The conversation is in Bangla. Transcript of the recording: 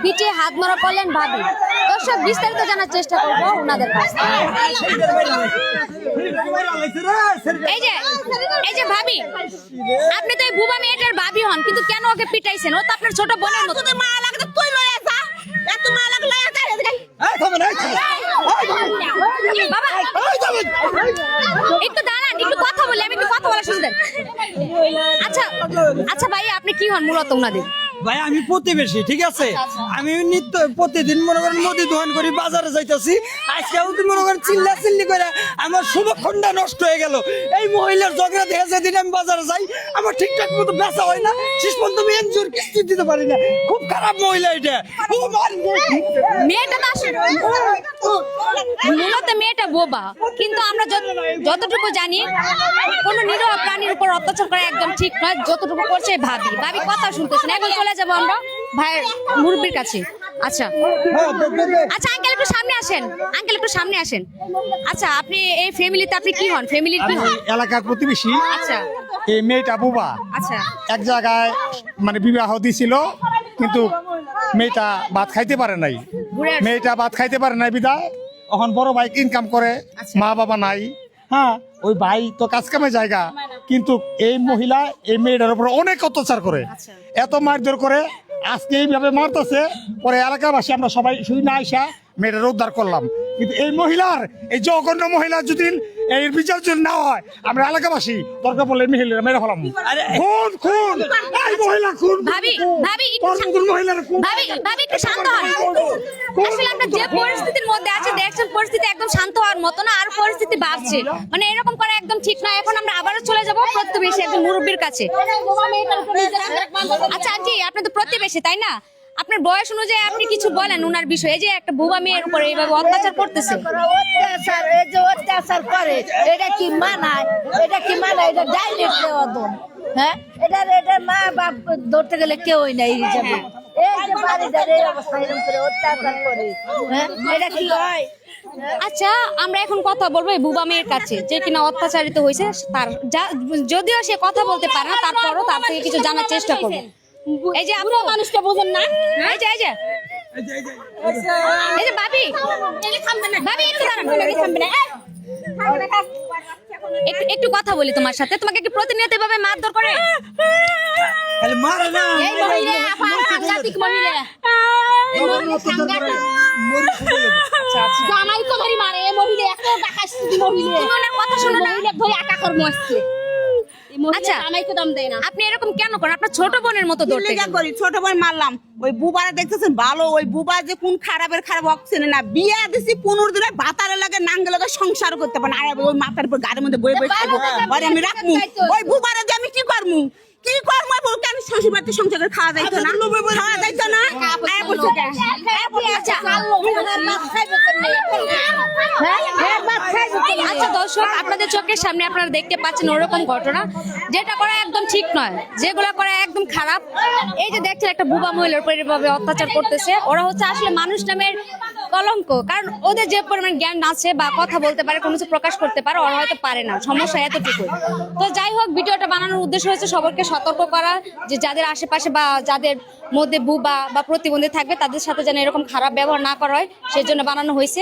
পিঠে হাত মারা করলেন ভাবি। দর্শক বিস্তারিত জানার চেষ্টা করবো ওনাদের কাছ থেকে। এই যে ভাবি, আপনি তো এই বুবা মেয়েটার ভাবি হন, কিন্তু কেন ওকে পিটাইছেন? ও তো আপনার ছোট বোনের মতো। বাবা একটু দাঁড়ান, একটু কথা বলি, আমি একটু কথা বলা শুনতে দেন। আচ্ছা আচ্ছা ভাই, আপনি কি হন মূলত ওনাদের? ভাই আমি প্রতিবেশী, ঠিক আছে। আমি নিত্য প্রতিদিন মনে করেন মুদি দোকান করি, বাজারে যাইতেছি। আজকে মনে করেন চিল্লা চিল্লি করে আমার শুভক্ষণটা নষ্ট হয়ে গেল। এই মহিলার ঝগড়া দেখে যেদিন আমি বাজারে যাই আমার ঠিকঠাক মতো বেচা হয় না, শেষ পর্যন্ত আমি এনজিওর কিস্তি দিতে পারি না। খুব খারাপ মহিলা এটা। মেয়েটা তো আসলে মূলত মেয়েটা বোবা, কিন্তু আমরা যতটুকু জানি কোন নিরীহ প্রাণীর উপর অত্যাচার করা একদম ঠিক নয়। যতটুকু করছে ভাবি, ভাবি কথা শুনতেছেন। এখন চলে যাবো আমরা ভাইয়ের মুরব্বির কাছে। আচ্ছা আচ্ছা আঙ্কেল একটু সামনে আসেন, আঙ্কেল একটু সামনে আসেন। আচ্ছা আপনি এই ফ্যামিলিতে আপনি কি হন? ফ্যামিলির কি হন? এলাকার প্রতিবেশী। আচ্ছা এই মেয়েটা বুবা আচ্ছা এক জায়গায় মানে বিবাহ দিছিল, কিন্তু মেয়েটা ভাত খাইতে পারে নাই। মেয়েটা ভাত খাইতে পারে নাই বিদায় এখন বড় ভাই ইনকাম করে, মা বাবা নাই। হ্যাঁ, ওই ভাই তো কাজ কামে জায়গা, কিন্তু এই মহিলা এই মেয়েটার উপর অনেক অত্যাচার করে, এত মারধর করে। আজকে এইভাবে মারতেছে, পরে এলাকাবাসী আমরা সবাই শুই না আইসা মেয়েটার উদ্ধার করলাম। কিন্তু এই মহিলার, এই জঘন্য মহিলা যদি এই বিচার যদি না হয়, আমরা এলাকাবাসী দরকার পড়লে মহিলারা মেরে ফেলাম। খুন খুন এই মহিলা খুন। ভাবি ভাবি ভাবি ভাবি একটু শান্ত হন। আসলে আমরা যে পরিস্থিতির মধ্যে আছি দেখছেন, পরিস্থিতি একদম শান্ত হওয়ার মতো না, আর পরিস্থিতি বাড়ছে। মানে এরকম করা একদম ঠিক না। এখন আমরা আবারও চলে যাব প্রতিবেশী একজন মুরব্বির কাছে। আচ্ছা আন্টি, আপনি তো প্রতিবেশী তাই না? আপনার বয়স অনুযায়ী আপনি কিছু বলেন ওনার বিষয়ে, যে একটা বুবা মেয়ের উপর এইভাবে অত্যাচার করতেছে। অত্যাচার, এই যে অত্যাচার করে, এটা কি মানায়? এটা কি মানায়? এটা ডাইরেক্ট দেওয়া দন। হ্যাঁ, এটা মা বাপ ধরতে গেলে কেউই নাই হিসাবে। এই যে বাড়িটার এই অবস্থা, এরকম করে অত্যাচার করে, হ্যাঁ, এটা কি হয়? আচ্ছা আমরা এখন কথা বলবো এই বুবা মেয়ের কাছে, যে কিনা অত্যাচারিত হয়েছে। তার যদিও সে কথা বলতে পারে না, তারপরও তার থেকে কিছু জানার চেষ্টা করবো। এই যে আপনি মানুষটা বোঝেন না, এই যে এই যে এই যে ভাবি ভাবি একটু দাঁড়ান, একটু কথা বলি তোমার সাথে। তোমাকে কি প্রতিনিয়ত এভাবে মারধর করে? এই মহিলা সাংঘাতিক মহিলা, জামাই তো ধরি মারে। এই মহিলা এত ডাকাস মহিলা, তুমি ওনার কথা শুনো না, ধরে একা কর্ম আসছে। আচ্ছা জামাইকে দম দেয় না। আপনি এরকম কেন করেন? আপনার ছোট বোনের মতো ধরতে করি, ছোট বোন মারলাম। ওই বুবারে দেখতেছেন ভালো, ওই বুবা যে কোন খারাপের খারাপ অপশনে না। বিয়ে দিছি 15 দিনে ভাতারে লাগে নাঙ্গে লাগে সংসার করতে পারে না। ওই মাথার উপর গাড়ির মধ্যে বই বই খাবো, আর আমি রাখবো। ওই বুবারে যে আমি কি করবো? কি করবো? কেন শ্বশুর বাড়িতে সংসার করে খাওয়া যাইতো না? খাওয়া যাইতো না? আচ্ছা দর্শক, আপনাদের চোখের সামনে আপনারা দেখতে পাচ্ছেন ওরকম ঘটনা, যেটা করা একদম ঠিক নয়, যেগুলো করা একদম খারাপ। এই যে দেখছেন একটা বুবা মহিলার উপর এভাবে অত্যাচার করতেছে। ওরা হচ্ছে আসলে মানুষ নামের কলঙ্ক, কারণ ওদের যে পরিমাণ জ্ঞান আছে বা কথা বলতে পারে, কোনো কিছু প্রকাশ করতে পারে, ওরা হয়তো পারে না। সমস্যা এতটুকু। তো যাই হোক, ভিডিওটা বানানোর উদ্দেশ্য হয়েছে সবাইকে সতর্ক করা, যে যাদের আশেপাশে বা যাদের মধ্যে বুবা বা প্রতিবন্ধী থাকবে তাদের সাথে যেন এরকম খারাপ ব্যবহার না করা হয়, সেজন্য বানানো হয়েছে।